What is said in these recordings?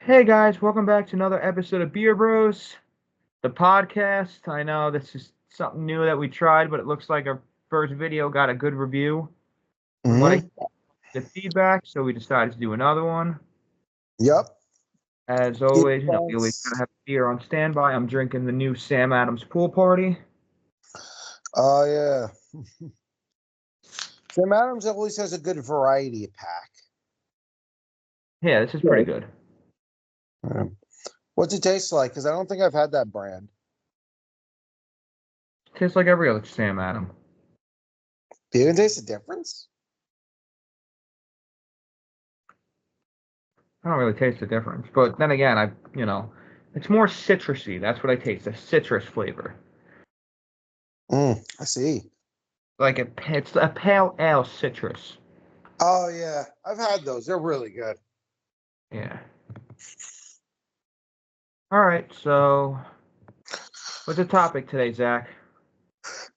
Hey guys, welcome back to another episode of Beer Bros, the podcast. I know this is something new that we tried, but it looks like our first video got a good review. We want to Hmm. get the feedback, so we decided to do another one. Yep. As Beer always, we always gotta Bros. have beer on standby. I'm drinking the new Sam Adams Pool Party. Oh yeah. Sam Adams always has a good variety pack. Yeah, this is pretty Right. good. Yeah. What's it taste like? Because I don't think I've had that brand. Tastes like every other Sam Adams. Do you even taste the difference? I don't really taste the difference, but then again, it's more citrusy. That's what I taste, a citrus flavor. I see. It's a pale ale citrus. Oh yeah, I've had those. They're really good. Yeah. All right. So, what's the topic today, Zach?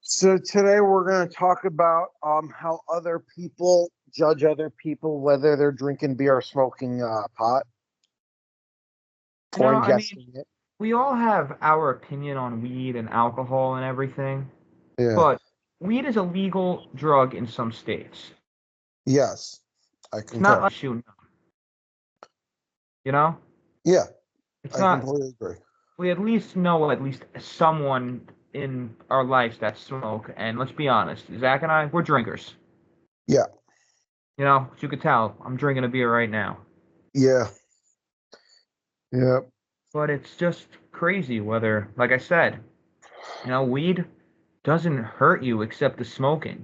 So today we're going to talk about how other people judge other people whether they're drinking beer or smoking pot You or know, I mean, ingesting it. we all have our opinion on weed and alcohol and everything, Yeah. but weed is a legal drug in some states. Yes, I It's not concur. like shooting, you know? Yeah, It's I not. completely agree. We at least know at least someone in our lives that smoke, and let's be honest, Zach and I, we're drinkers. Yeah. As you could tell, I'm drinking a beer right now. Yeah. Yeah. But it's just crazy whether, like I said, weed doesn't hurt you except the smoking.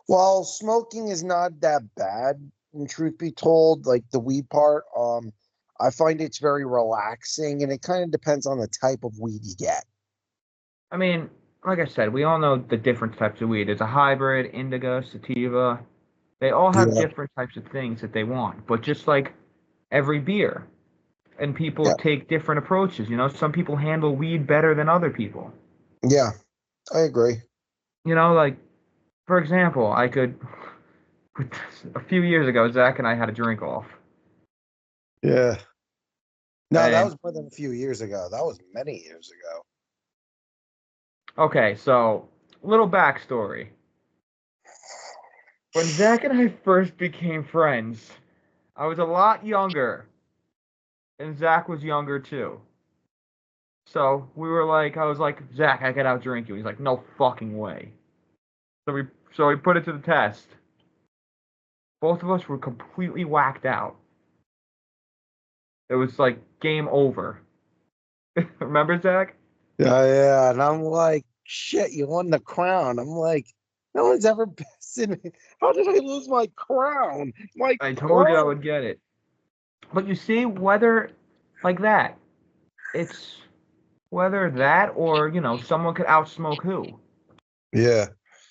Well, smoking is not that bad, and truth be told, like the weed part, I find it's very relaxing and it kind of depends on the type of weed you get. I mean, like I said, we all know the different types of weed. There's a hybrid, indica, sativa. They all have Yeah. different types of things that they want. But just like every beer, and people Yeah. take different approaches. Some people handle weed better than other people. Yeah, I agree. Like, for example, a few years ago, Zach and I had a drink off. Yeah. No, that And, was more than a few years ago. That was many years ago. okay, so, little backstory. When Zach and I first became friends, I was a lot younger, and Zach was younger too. So I was like, Zach, I could outdrink you. He's like, no fucking way. So we put it to the test. Both of us were completely whacked out. It was like game over. Remember, Zach? Yeah, yeah. And I'm like, shit, you won the crown. I'm like, no one's ever bested me. How did I lose my crown? My I told you I crown. would get it. But you see, whether like that, it's whether that or someone could outsmoke who. Yeah.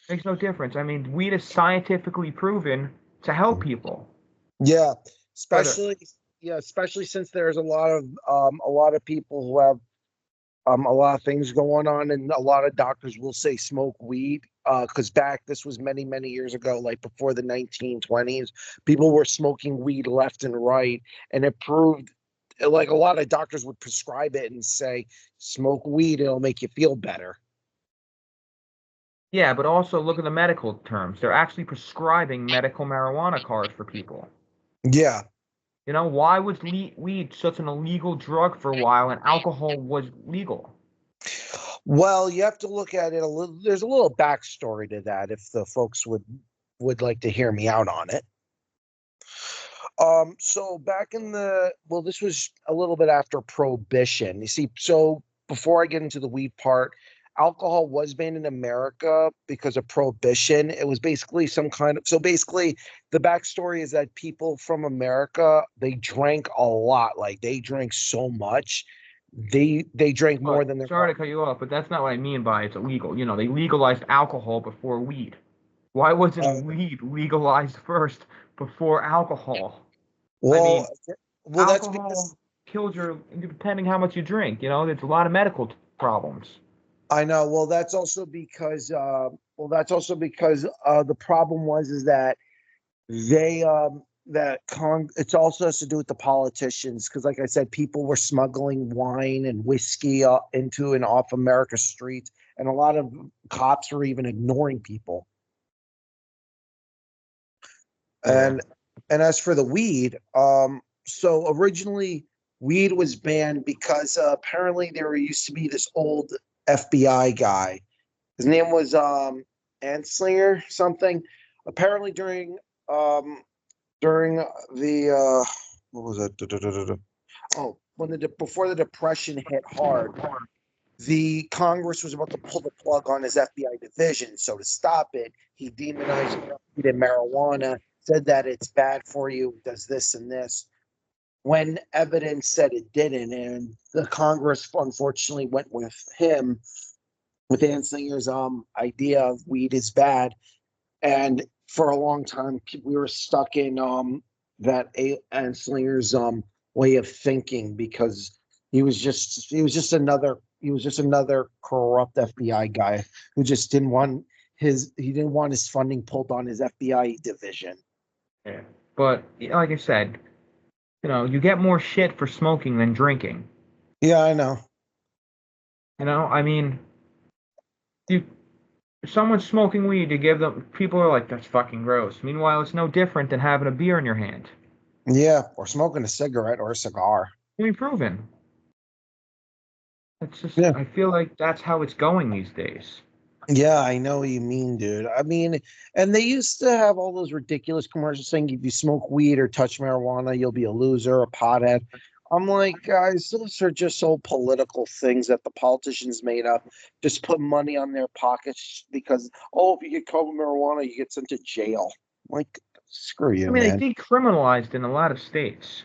Makes no difference. I mean, weed is scientifically proven to help people. Yeah, Whether especially especially since there's a lot of people who have a lot of things going on, and a lot of doctors will say smoke weed. Because back this was many years ago, like before the 1920s, people were smoking weed left and right, and it proved like a lot of doctors would prescribe it and say smoke weed, it'll make you feel better. Yeah, but also look at the medical terms. They're actually prescribing medical marijuana cards for people. Yeah. Why was weed such an illegal drug for a while and alcohol was legal? Well, you have to look at it a little. There's a little backstory to that if the folks would like to hear me out on it. So back in the well, this was a little bit after Prohibition. You see, so before I get into the weed part, alcohol was banned in America because of Prohibition. It was basically some kind of so basically the backstory is that people from America they drank a lot, like they drank so much. They drank more But than their sorry to cut you off, but that's not what I mean by it's illegal. They legalized alcohol before weed. Why uh, wasn't weed legalized first before alcohol? I well mean, well that's because alcohol kills your depending how much you drink. There's a lot of medical problems. I know. Well, that's also because the problem was is that they it also has to do with the politicians because, like I said, people were smuggling wine and whiskey into and off America's streets, and a lot of cops were even ignoring people. Yeah. And as for the weed, so originally weed was banned because apparently there used to be this old FBI guy. His name was Anslinger something. Apparently during the what was it? Oh, before the depression hit hard, the Congress was about to pull the plug on his FBI division. So to stop it, he demonized weed and marijuana, said that it's bad for you, does this and this, when evidence said it didn't. And the Congress unfortunately went with him, with Anslinger's idea of weed is bad. And for a long time, we were stuck in Anslinger's way of thinking because he was just another corrupt FBI guy who just didn't want his funding pulled on his FBI division. Yeah. But like I said, you get more shit for smoking than drinking. Yeah, I know. I mean, you someone's smoking weed, you give them people are like, that's fucking gross. Meanwhile, it's no different than having a beer in your hand. Yeah, or smoking a cigarette or a cigar. Can be proven. It's just Yeah. I feel like that's how it's going these days. Yeah, I know what you mean, dude. I mean, and they used to have all those ridiculous commercials saying if you smoke weed or touch marijuana, you'll be a loser, a pothead. I'm like, guys, those are just all political things that the politicians made up. Just put money on their pockets because, oh, if you get caught with marijuana, you get sent to jail. Like, screw I you, mean, man. they decriminalized in a lot of states.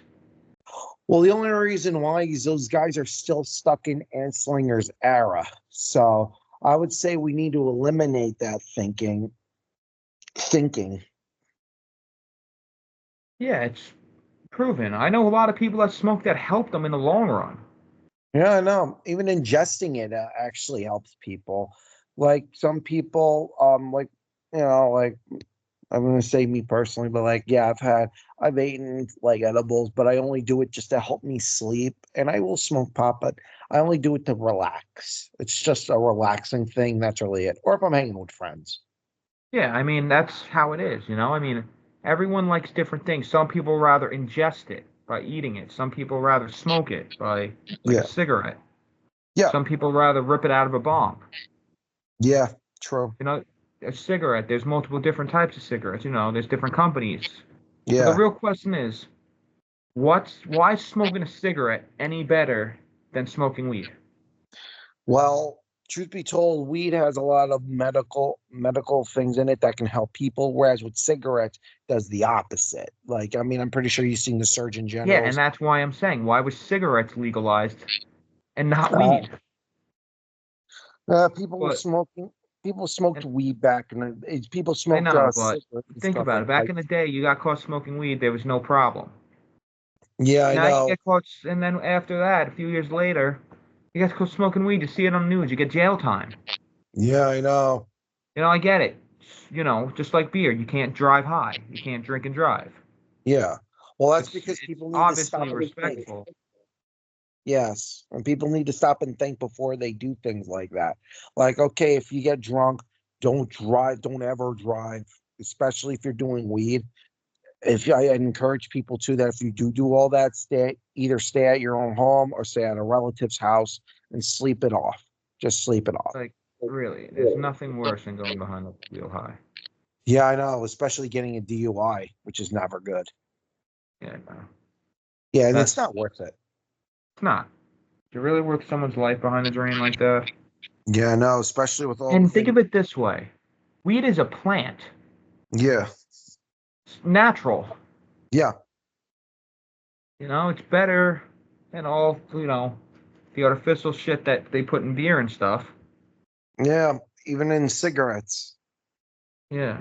Well, the only reason why is those guys are still stuck in Anslinger's era. So I would say we need to eliminate that thinking. Yeah, it's proven. I know a lot of people that smoke that helped them in the long run. Yeah, I know. Even ingesting it actually helps people. Like some people, like I'm gonna say me personally, but like, yeah, I've eaten like edibles, but I only do it just to help me sleep. And I will smoke pot, but I only do it to relax. It's just a relaxing thing. That's really it. Or if I'm hanging with friends. Yeah, I mean, that's how it is. I mean, everyone likes different things. Some people rather ingest it by eating it. Some people rather smoke it by like a Yeah. cigarette. Yeah. Some people rather rip it out of a bong. Yeah. True. A cigarette, there's multiple different types of cigarettes. There's different companies. But the Yeah. real question is, why is smoking a cigarette any better than smoking weed? Well, truth be told, weed has a lot of medical things in it that can help people, whereas with cigarettes does the opposite. Like, I mean, I'm pretty sure you've seen the Surgeon Yeah, and General's. that's why I'm saying, why was cigarettes legalized and not Uh, weed? People were But smoking. People smoked and weed back, and people I smoked know, but cigarettes and think stuff about like it. Back that. in the day, you got caught smoking weed, there was no problem. Yeah, I Now you know. get caught, and then after that, a few years later, you get caught smoking weed. You see it on the news, you get jail time. Yeah, I know. I get it. Just like beer, you can't drive high. You can't drink and drive. Yeah. Well, that's because It's people need to obviously stop and think. respectful. Yes, and people need to stop and think before they do things like that. Like, okay, if you get drunk, don't drive. Don't ever drive, especially if you're doing weed. If I encourage people to that, if you do all that, stay at your own home or stay at a relative's house and sleep it off. Just sleep it off. Like, really, there's nothing worse than going behind the wheel high. Yeah, I know, especially getting a DUI, which is never good. Yeah, no. Yeah, and it's That's not worth it. it's not. Is it really worth someone's life behind the drain like that? Yeah, no, especially with all the And think things. of it this way. Weed is a plant. Yeah, It's natural. yeah, It's better than all, the artificial shit that they put in beer and stuff. yeah. Even in cigarettes. Yeah.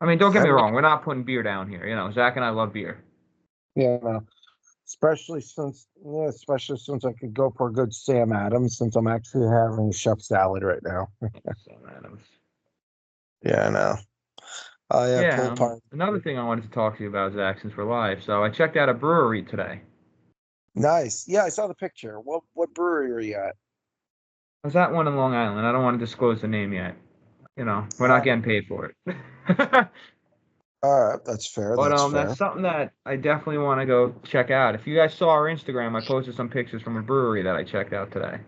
I mean, don't get I me mean, wrong. We're not putting beer down here. Zach and I love beer. yeah, no. Especially since I could go for a good Sam Adams, since I'm actually having chef salad right now. Sam Adams. Yeah, I know. Oh yeah, Yeah, pool party. another thing I wanted to talk to you about, Zach, since we're live. So I checked out a brewery today. Nice. Yeah, I saw the picture. What brewery are you at? I was at one in Long Island. I don't want to disclose the name yet. You know, we're not Oh, getting paid for it. all right, that's fair. But That's that's fair. something that I definitely want to go check out. If you guys saw our Instagram, I posted some pictures from a brewery that I checked out today.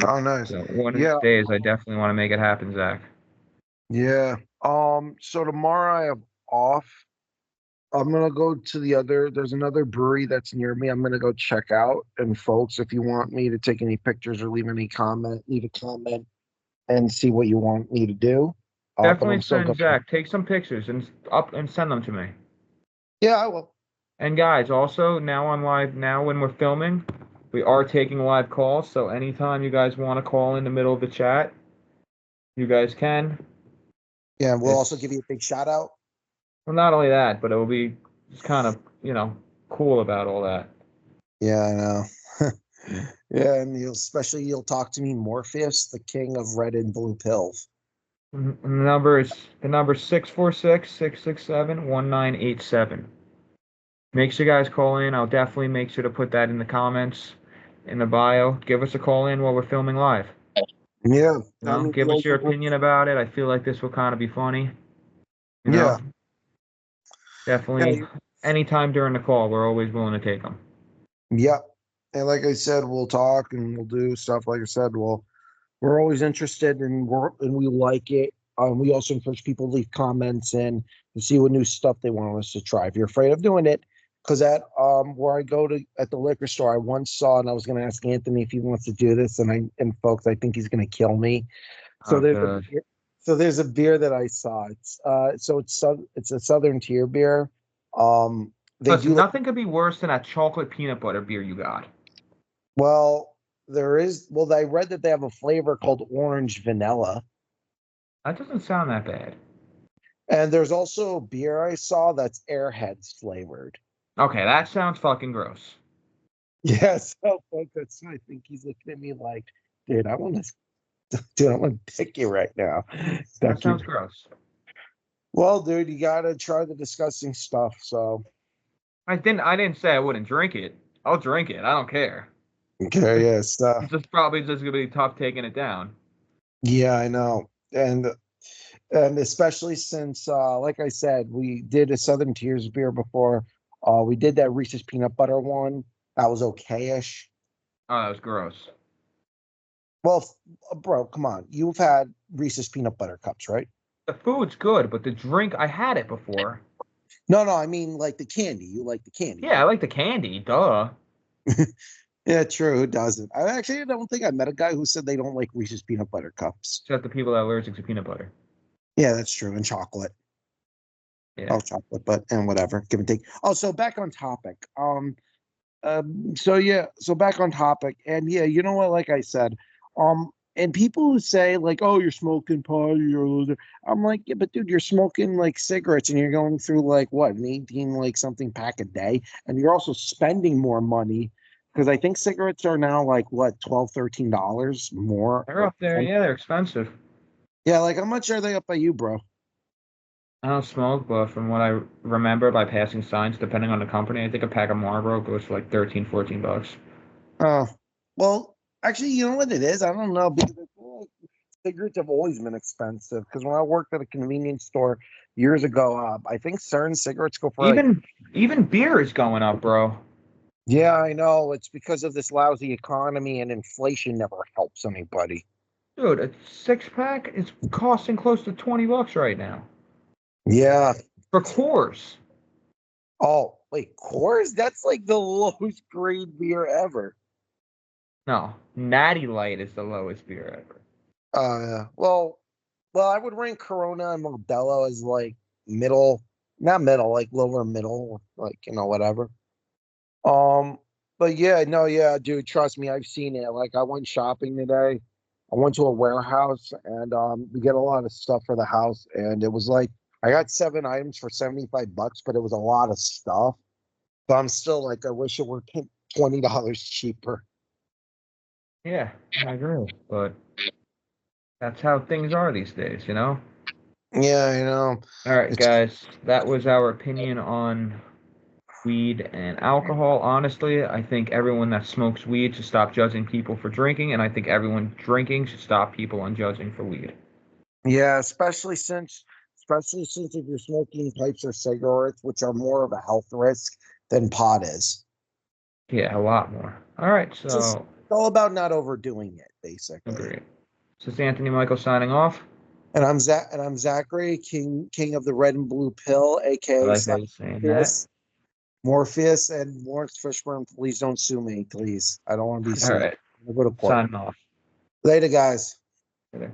Oh, nice. So one of these Yeah, days, I definitely want to make it happen, Zach. yeah. So tomorrow I have off. I'm gonna go to there's another brewery that's near me. I'm gonna go check out. And folks, if you want me to take any pictures or leave a comment and see what you want me to do. But Definitely I'm still send going. Zach. Take some pictures and send them to me. Yeah, I will. And guys, also now on live now when we're filming, we are taking live calls. So anytime you guys want to call in the middle of the chat, you guys can. Yeah, we'll also It's give you a big shout out. well, not only that, but it will be just kind of cool about all that. Yeah, I know. Yeah, and you'll talk to me, Morpheus, the king of red and blue pills. The number 646-667-1987. Make sure you guys call in. I'll definitely make sure to put that in the comments, in the bio. Give us a call in while we're filming live. Yeah, I mean, Give us your opinion about it. I feel like this will kind of be funny. You yeah, know, yeah, definitely anytime during the call, we're always willing to take them. yeah. And like I said, we'll talk and we'll do stuff. Like I said, we're always interested and we like it. We also encourage people to leave comments and to see what new stuff they want us to try. If you're afraid of doing it, because at where I go to at the liquor store, I once saw and I was going to ask Anthony if he wants to do this, and folks, I think he's going to kill me. So Oh, there's a good. there's a beer that I saw. It's a Southern Tier beer. They do Listen, like nothing could be worse than that chocolate peanut butter beer you got. well I read that they have a flavor called orange vanilla. That doesn't sound that bad. And there's also a beer I saw that's Airheads flavored. Okay, that sounds fucking gross. Yes, so folks, that's I think he's looking at me like, dude, I want to pick you right now. That Thank you. sounds gross. Well, dude, you gotta try the disgusting stuff. So I didn't say I wouldn't drink it. I'll drink it. I don't care. okay, yes, It's just probably just gonna be tough taking it down. yeah, I know, and especially since, like I said, we did a Southern Tears beer before. We did that Reese's peanut butter one. That was okay-ish. Oh, that was gross. Well, bro, come on. You've had Reese's peanut butter cups, right? The food's good, but the drink, I had it before. No, no, I mean like the candy. You like the candy, Yeah, I right? like the candy. Duh. Yeah, true. Who doesn't? I don't think I met a guy who said they don't like Reese's peanut butter cups. Except the people that are allergic to peanut butter. Yeah, that's true. And chocolate. Yeah. Oh, chocolate, but and whatever. Give and take. Oh, so back on topic. So yeah, so back on topic, and yeah, you know what? Like I said, and people who say like, "Oh, you're smoking pot, you're a loser." I'm like, yeah, but dude, you're smoking like cigarettes, and you're going through like what, an 18 like something pack a day, and you're also spending more money because I think cigarettes are now like what, 12, $13 more. They're up there. Yeah, they're expensive. Yeah, like how much are they up by you, bro? I don't smoke, but from what I remember by passing signs, depending on the company, I think a pack of Marlboro goes for like 13, $14. Oh, well, actually, you know what it is? I don't know because I feel like cigarettes have always been expensive. Because when I worked at a convenience store years ago, I think certain cigarettes go for like, Even beer is going up, bro. yeah, I know it's because of this lousy economy and inflation never helps anybody. Dude, a six pack is costing close to $20 right now. Yeah. For Coors. Oh, wait, Coors? That's like the lowest grade beer ever. No, Natty Light is the lowest beer ever. Yeah. Well, I would rank Corona and Modelo as like middle, not middle, like lower middle, like whatever. Um, but yeah, no, yeah, dude, trust me, I've seen it. Like I went shopping today. I went to a warehouse and we get a lot of stuff for the house, and it was like I got 7 items for $75, but it was a lot of stuff. But I'm still like, I wish it were $20 cheaper. Yeah, I agree. But that's how things are these days, you know? Yeah, I know. All right, It's guys, that was our opinion on weed and alcohol. Honestly, I think everyone that smokes weed should stop judging people for drinking, and I think everyone drinking should stop people on judging for weed. Yeah, especially since if you're smoking pipes or cigarettes, which are more of a health risk than pot is. Yeah, a lot more. All right, Just so it's all about not overdoing it, basically. agreed. So this is Anthony Michael signing off. And I'm Zachary, King of the Red and Blue Pill, I aka like how Slash you're saying that. Morpheus. Morpheus and Lawrence Fishburne, please don't sue me, please. I don't want to be All sued. right, I'm gonna go to court. signing off. Later, guys. Later.